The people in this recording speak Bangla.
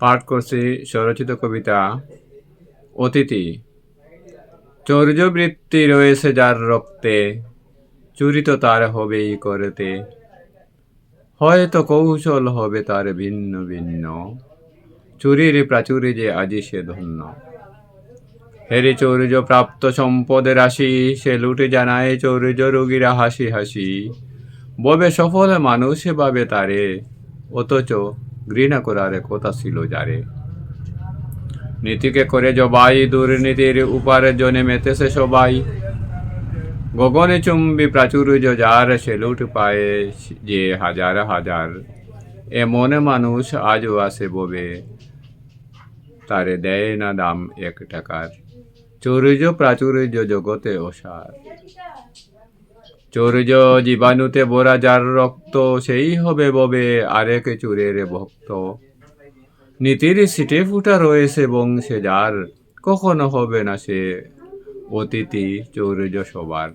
পাঠ করছি স্বরচিত কবিতা অতিথি। চৌর্যবৃত্তি রয়েছে যার রক্তে, চুরি তো তার হবেই করতে। হয়তো কৌশল হবে তার ভিন্ন ভিন্ন, চুরির প্রাচুরে যে আজি সে ধন্য। হেরি চৌর্য প্রাপ্ত সম্পদের রাশি, সে লুটে জানায় চৌর্য রোগীরা হাসি হাসি। ববে সফল মানুষ ভাবে তারে, অথচ ঘৃণা করার কথা ছিল যারে। নীতিকে করে জবাই, দুর্নীতির উপার্জনে মেতেছে সবাই। গগনে চুম্বি প্রাচুর্য যার, সে লুট পায় যে হাজার হাজার। এমন মানুষ আজও আছে ববে, তারে দেয় না দাম 1 টাকার। চৌর্য প্রাচুর্য জগতে অসার, চৌর্য জীবাণুতে ভরা যার রক্ত, সেই হবে ববে আরেক চুরের ভক্ত। নীতির সিটে ফুটা রয়েছে বংশে যার, কখনো হবে না সে অতিথি চৌর্য সবার।